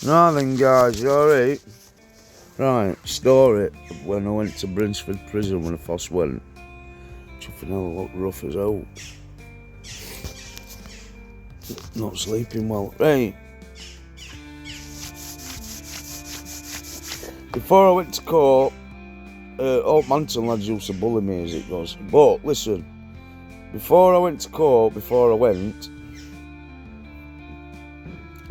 Now then, guys, you alright? Right, story when I went to Brinsford prison when I first went. Chuffing hell looked rough as hell. Not sleeping well. Right. Before I went to court, all Manton lads used to bully me as it goes. But listen, before I went to court, they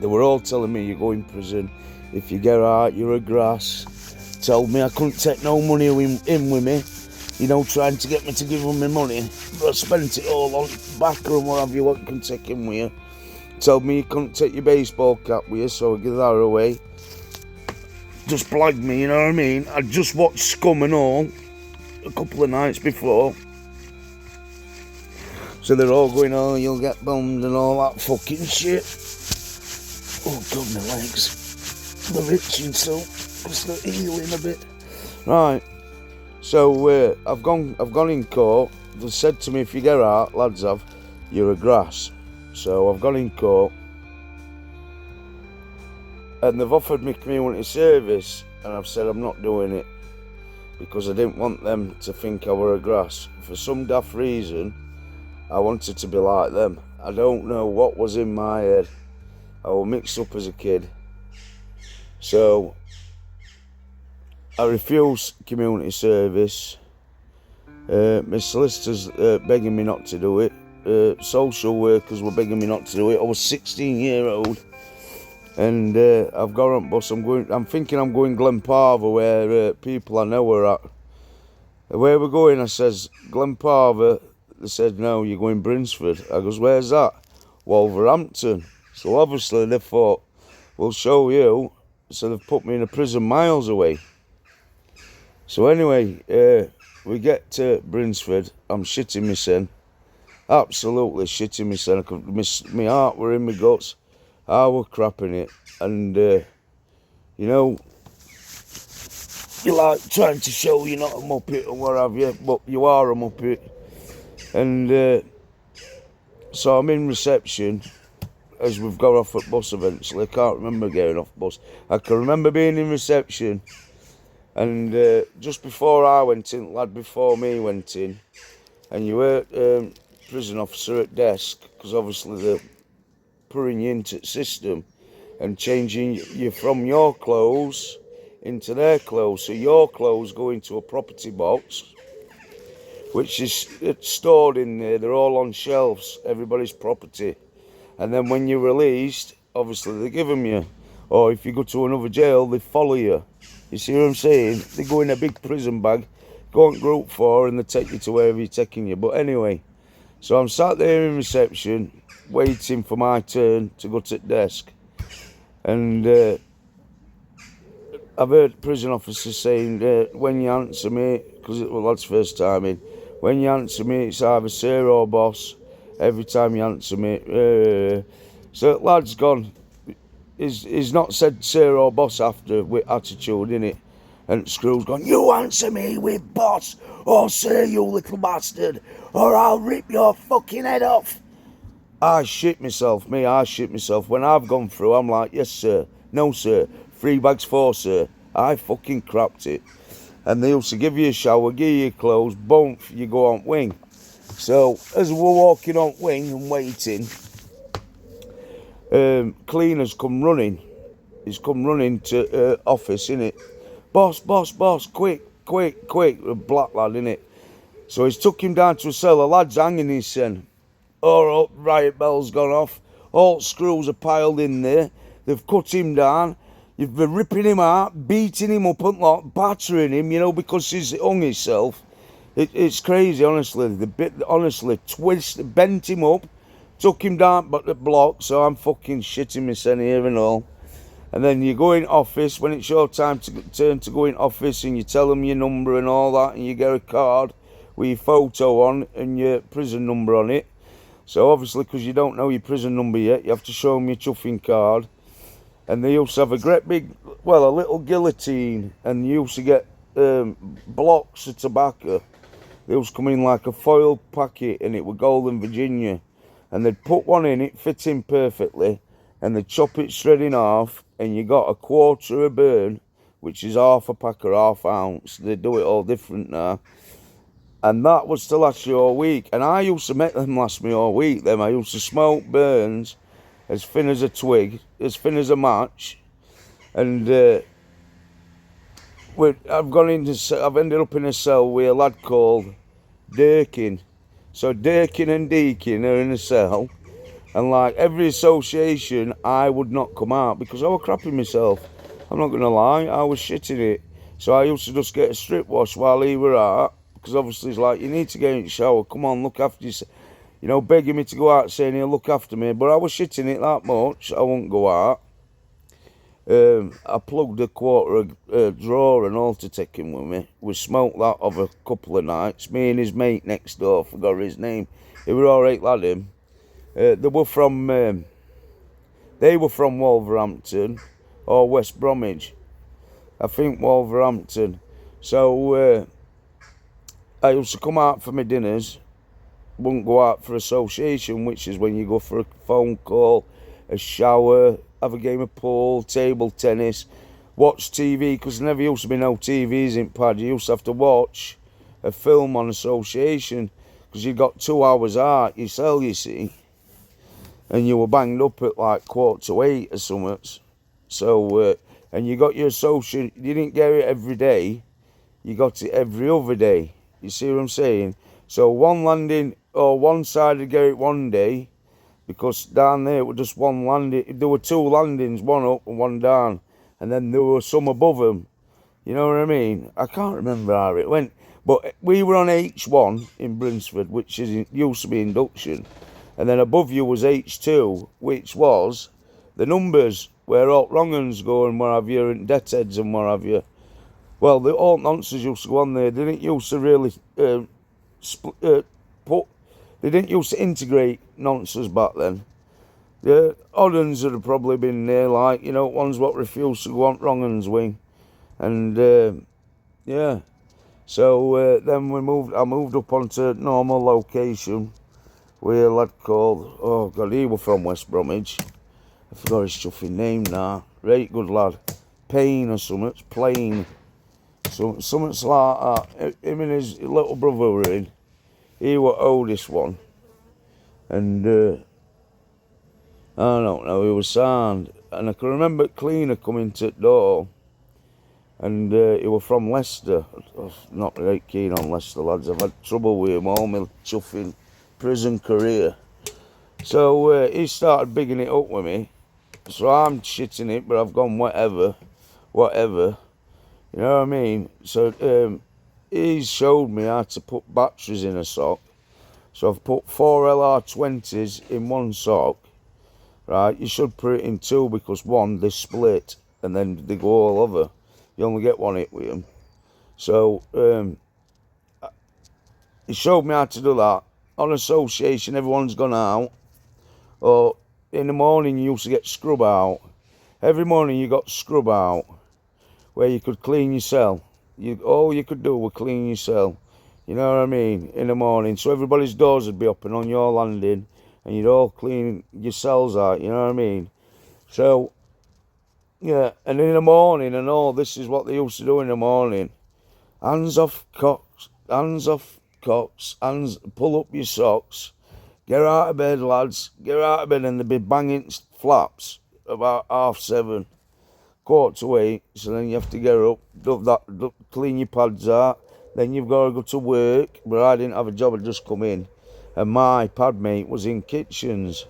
were all telling me, you're going to prison. If you get out, you're a grass. Told me I couldn't take no money in with me. You know, trying to get me to give them my money. But I spent it all on backer and what have you, what you can take in with you. Told me you couldn't take your baseball cap with you, so I give that away. Just blagged me, you know what I mean? I just watched Scum and all a couple of nights before. So they're all going, oh, you'll get bummed and all that fucking shit. Oh God, my legs. They're itching, so it's healing a bit. Right. So I've gone in court. They said to me, if you get out, lads have, you're a grass. So I've gone in court. And they've offered me community service. And I've said I'm not doing it. Because I didn't want them to think I were a grass. For some daft reason, I wanted to be like them. I don't know what was in my head. I was mixed up as a kid. So I refused community service. My solicitors begging me not to do it. Social workers were begging me not to do it. I was 16-year-old. And I've got on bus. I'm thinking I'm going Glenparva, where people I know are at. Where we're going, I says, Glenparva. They said, no, you're going Brinsford. I goes, where's that? Wolverhampton. So obviously they thought, we'll show you. So they've put me in a prison miles away. So anyway, we get to Brinsford. I'm shitting myself. Absolutely shitting myself. My heart were in my guts. I were crapping it. And, you know, you're like trying to show you're not a muppet or what have you, but you are a muppet. And so I'm in reception as we've got off at bus eventually. I can't remember getting off bus. I can remember being in reception. And just before I went in, lad before me went in, and you were prison officer at desk, because obviously they're putting you into the system and changing you from your clothes into their clothes. So your clothes go into a property box, which is stored in there. They're all on shelves, everybody's property. And then when you're released, obviously they give them you. Or if you go to another jail, they follow you. You see what I'm saying? They go in a big prison bag, go on group 4, and they take you to wherever you're taking you. But anyway, so I'm sat there in reception, waiting for my turn to go to the desk. And I've heard prison officers saying, when you answer me, because it was lad's first time in, when you answer me, it's either sir or boss. Every time you answer me. So lad's gone. He's not said sir or boss after with attitude, innit? And Screw's gone, you answer me with boss or sir, you little bastard, or I'll rip your fucking head off. I shit myself. When I've gone through, I'm like, yes sir, no sir, 3 bags 4 sir. I fucking crapped it. And they used to give you a shower, give you your clothes, boom, you go on wing. So as we're walking on wing and waiting, cleaners come running. He's come running to office, innit? Boss, quick, a black lad, innit? So he's took him down to a cell. The lad's hanging his son. All riot bells gone off. All screws are piled in there. They've cut him down. You've been ripping him out, beating him up and like, battering him, you know, because he's hung himself. It's crazy, honestly. Bent him up, took him down but the block, so I'm fucking shitting myself here and all. And then you go in office, when it's your time to turn to go in office, and you tell them your number and all that, and you get a card with your photo on and your prison number on it. So obviously, because you don't know your prison number yet, you have to show them your chuffing card. And they used to have a great big, a little guillotine, and you used to get blocks of tobacco. They used to come in like a foil packet, and it was Golden Virginia. And they'd put one in, it fit in perfectly, and they'd chop it straight in half, and you got a quarter of burn, which is half a pack or half ounce. They do it all different now. And that was to last you all week. And I used to make them last me all week. Them I used to smoke burns as thin as a twig, as thin as a match. And I've ended up in a cell with a lad called Dirkin. So Dirkin and Deakin are in a cell. And like every association, I would not come out because I was crapping myself. I'm not going to lie, I was shitting it. So I used to just get a strip wash while he were out. Because obviously it's like, you need to get in the shower, come on, look after yourself. You know, begging me to go out, saying he'll look after me. But I was shitting it that much, I won't go out. I plugged a quarter of drawer and all to take him with me. We smoked that over a couple of nights. Me and his mate next door, forgot his name. He were alright lad, him. They were from Wolverhampton or West Bromwich. I think Wolverhampton. So I used to come out for my dinners, wouldn't go out for association, which is when you go for a phone call, a shower, have a game of pool, table tennis, watch TV, because there never used to be no TVs in Pad. You used to have to watch a film on association, because you got 2 hours out, you sell, you see, and you were banged up at like 7:45 or something. So, and you got your association, you didn't get it every day, you got it every other day. You see what I'm saying? So one landing, or one side would get it one day, because down there it was just one landing. There were 2 landings, one up and one down, and then there were some above them. You know what I mean? I can't remember how it went, but we were on H1 in Brinsford, which used to be induction, and then above you was H2, which was the numbers where all wrong uns go and what have you, and deathheads and what have you. Well, the alt nonsense used to go on there. They didn't used to really they didn't used to integrate nonsense back then. The odd uns would have probably been there, like, you know, ones what refused to go on wrong uns wing. And yeah. So then I moved up onto normal location with a lad called, oh God, he was from West Bromwich. I forgot his chuffing name now. Right good lad. Payne or something, Plain. So, something like that. Him and his little brother were in. He was oldest one. And I don't know, he was sound. And I can remember cleaner coming to the door. And he was from Leicester. I was not really keen on Leicester lads. I've had trouble with him all my chuffing prison career. So he started bigging it up with me. So I'm shitting it, but I've gone whatever. You know what I mean? So he showed me how to put batteries in a sock. So I've put 4 LR20s in one sock. Right, you should put it in 2 because 1, they split and then they go all over. You only get 1 hit with them. So he showed me how to do that. On association, everyone's gone out. Or in the morning, you used to get scrub out. Every morning you got scrub out, where you could clean your cell. All you could do was clean your cell. You know what I mean? In the morning. So everybody's doors would be open on your landing, and you'd all clean your cells out. You know what I mean? So, yeah. And in the morning and all, this is what they used to do in the morning. Hands off cocks. Hands off cocks. Pull up your socks. Get out of bed, lads. Get out of bed, and they'd be banging flaps about 7:30. 7:45, so then you have to get up, clean your pads out, then you've got to go to work. But I didn't have a job, I'd just come in, and my pad mate was in kitchens.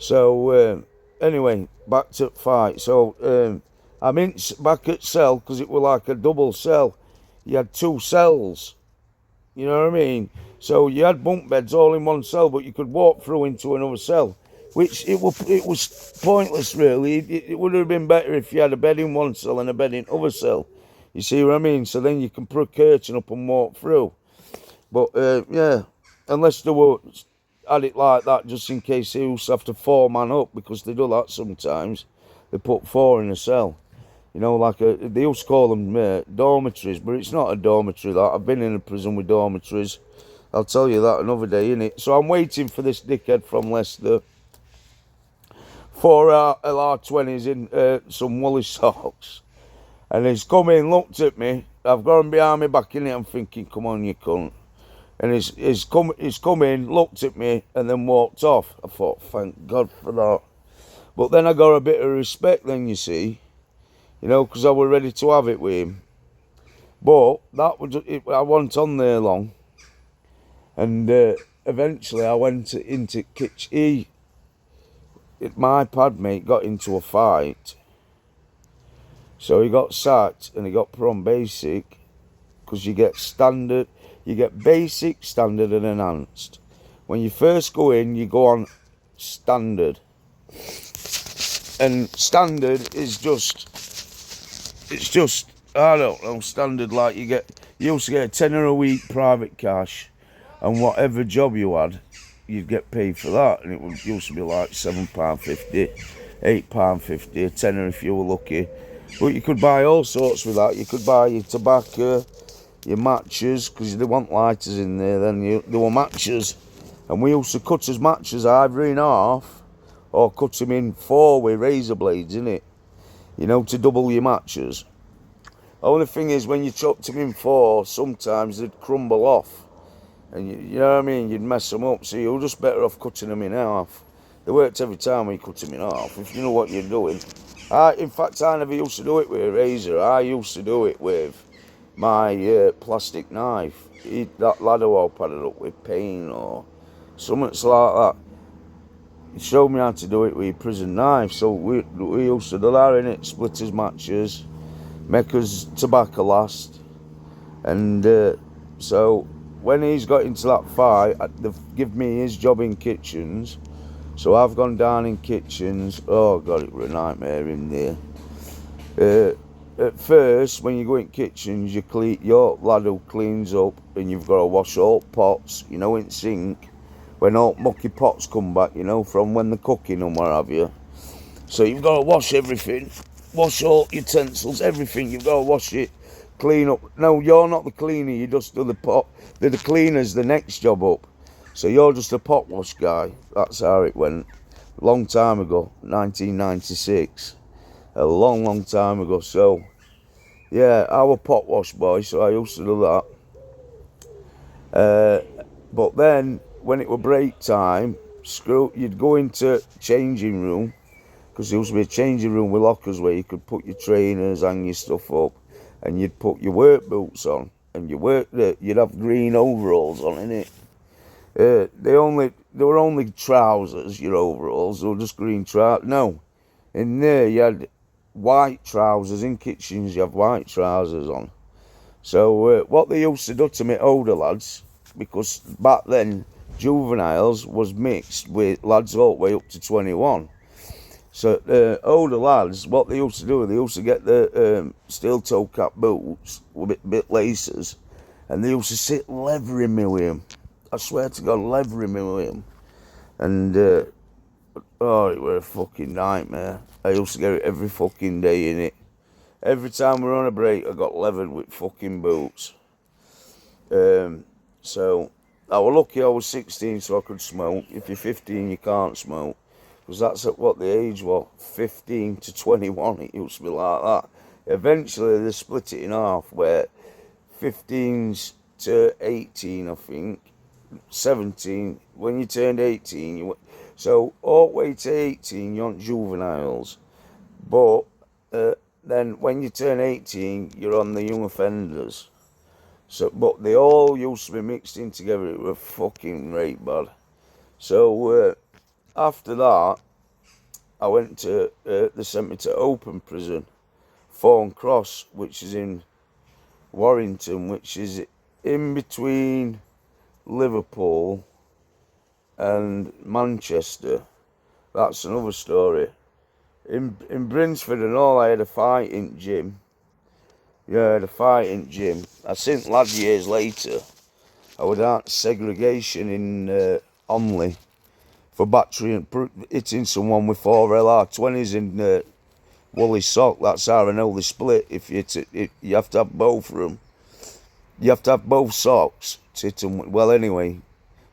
So anyway, back to fight. So I'm in back at cell, because it was like a double cell. You had 2 cells, you know what I mean? So you had bunk beds all in one cell, but you could walk through into another cell. Which it was pointless, really. It would have been better if you had a bed in one cell and a bed in other cell. You see what I mean? So then you can put a curtain up and walk through. But yeah, unless they had it like that, just in case they used to have to 4-man up, because they do that sometimes. They put 4 in a cell. You know, like they used to call them dormitories, but it's not a dormitory. That I've been in a prison with dormitories. I'll tell you that another day, innit? So I'm waiting for this dickhead from Leicester. 4 LR20s in some woolly socks. And he's come in, looked at me. I've got him behind my back in it. I'm thinking, come on, you cunt. And he's come in, looked at me, and then walked off. I thought, thank God for that. But then I got a bit of respect then, you see. You know, because I was ready to have it with him. But that was it, I wasn't on there long. And eventually I went into kitchen. My pad mate got into a fight. So he got sacked and he got put on basic. Because you get standard, you get basic, standard and enhanced. When you first go in, you go on standard. And standard is just, it's just, I don't know, standard like you used to get a tenner a week private cash, and whatever job you had, you'd get paid for that, and it used to be like £7.50, £8.50, a tenner if you were lucky. But you could buy all sorts with that. You could buy your tobacco, your matches, because they want lighters in there, then there were matches. And we used to cut his matches either in half, or cut them in 4 with razor blades, innit? You know, to double your matches. Only thing is, when you chopped them in 4, sometimes they'd crumble off. And you know what I mean? You'd mess them up, so you're just better off cutting them in half. They worked every time when you cut them in half, if you know what you're doing. In fact, I never used to do it with a razor. I used to do it with my plastic knife. That lad who I padded up with pain or something like that. He showed me how to do it with a prison knife. So we used to do that, innit? Split his matches, make his tobacco last. And so when he's got into that fight, they've given me his job in kitchens. So I've gone down in kitchens. Oh God, it was a nightmare in there. At first, when you go in kitchens, your lad who cleans up, and you've got to wash all pots, you know, in sink. When all mucky pots come back, you know, from when they're cooking and what have you. So you've got to wash everything, wash all utensils, everything. You've got to wash it, clean up. No, you're not the cleaner. You just do the pot. The cleaner's the next job up. So you're just a pot wash guy. That's how it went. A long time ago, 1996. A long, long time ago. So, yeah, I was pot wash boy, so I used to do that. But then, when it was break time, you'd go into changing room, because there used to be a changing room with lockers where you could put your trainers, hang your stuff up, and you'd put your work boots on, and you'd have green overalls on, innit? They were only trousers, your overalls. They were just green trousers. No, in there you had white trousers. In kitchens you have white trousers on. So what they used to do to me older lads, because back then juveniles was mixed with lads all the way up to 21. So older lads, what they used to do, they used to get the steel toe cap boots with a bit laces, and they used to sit levering me with them. I swear to God, levering me with him. And, it was a fucking nightmare. I used to get it every fucking day, innit? Every time we were on a break, I got levered with fucking boots. So, I was lucky I was 16 so I could smoke. If you're 15, you can't smoke. Because that's at what the age was, 15 to 21, it used to be like that. Eventually, they split it in half, where 15s to 18, I think. 17, when you turned 18, so all the way to 18 you're on juveniles, but then when you turn 18 you're on the young offenders. So, but they all used to be mixed in together. It was fucking right bad. So after that I went to they sent me to open prison, Thorn Cross, which is in Warrington, which is in between Liverpool and Manchester. That's another story. In Brinsford and all, I had a fight in gym. Yeah, I had a fight in gym. I seen lad years later. I was at segregation in Onley for hitting someone with 4 LR20s in woolly sock. That's how I know they split. If you have to have both of them. You have to have both socks to hit them. Well, anyway,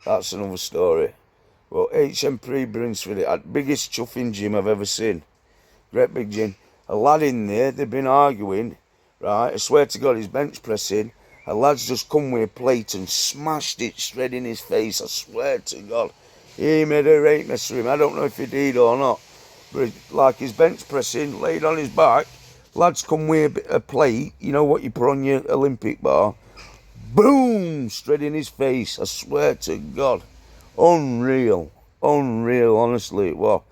that's another story. Well, HMP BRINSFORD, biggest chuffing gym I've ever seen. Great big gym. A lad in there, they've been arguing, right? I swear to God, he's bench pressing. A lad's just come with a plate and smashed it straight in his face. I swear to God. He made a right mess of him. I don't know if he did or not. But like he's bench pressing, laid on his back. Lad's come with a plate, you know what you put on your Olympic bar. Boom! Straight in his face. I swear to God. Unreal. Unreal, honestly it was.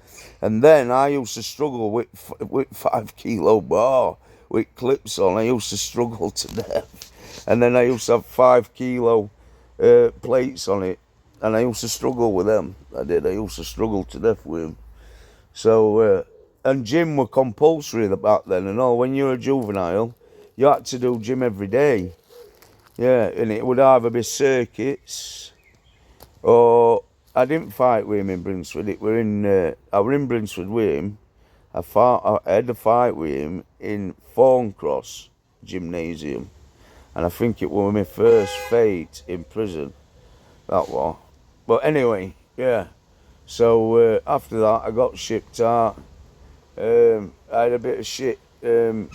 And then I used to struggle with 5 kilo bar with clips on. I used to struggle to death. And then I used to have 5 kilo plates on it. And I used to struggle with them. I used to struggle to death with them. So, and gym were compulsory back then and all. When you were a juvenile, you had to do gym every day. Yeah, and it would either be circuits or I didn't fight with him in Brinsford. I were in Brinsford with him. I had a fight with him in Thorncross Gymnasium, and I think it was my first fight in prison. That was. But anyway, yeah. So after that, I got shipped out. I had a bit of shit they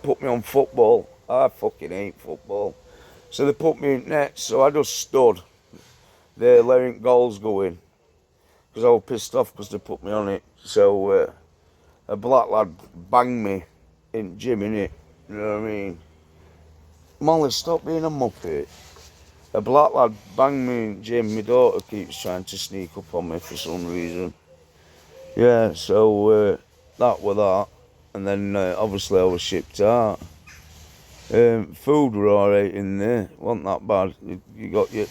put me on football. I fucking hate football. So they put me in nets, so I just stood there letting goals go in. Because I was pissed off because they put me on it. So a black lad banged me in gym, innit? You know what I mean? Molly, stop being a muppet. A black lad banged me in gym. My daughter keeps trying to sneak up on me for some reason. Yeah, so that was that. And then obviously I was shipped out. Food were alright in there, wasn't that bad. You got your,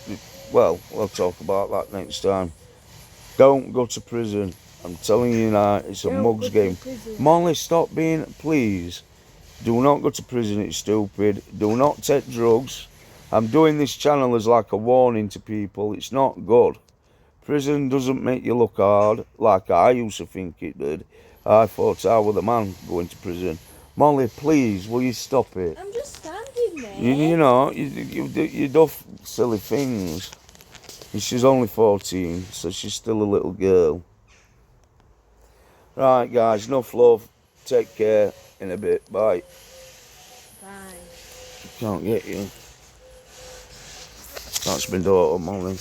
well, we'll talk about that next time. Don't go to prison. I'm telling you now, it's a mug's game. Molly, stop being, please. Do not go to prison, it's stupid. Do not take drugs. I'm doing this channel as like a warning to people. It's not good. Prison doesn't make you look hard like I used to think it did. I thought I was the man going to prison. Molly, please, will you stop it? I'm just standing there. You know, you do silly things. And she's only 14, so she's still a little girl. Right, guys, enough love. Take care. In a bit. Bye. Bye. Can't get you. That's my daughter, Molly.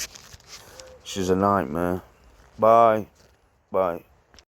She's a nightmare. Bye. Bye.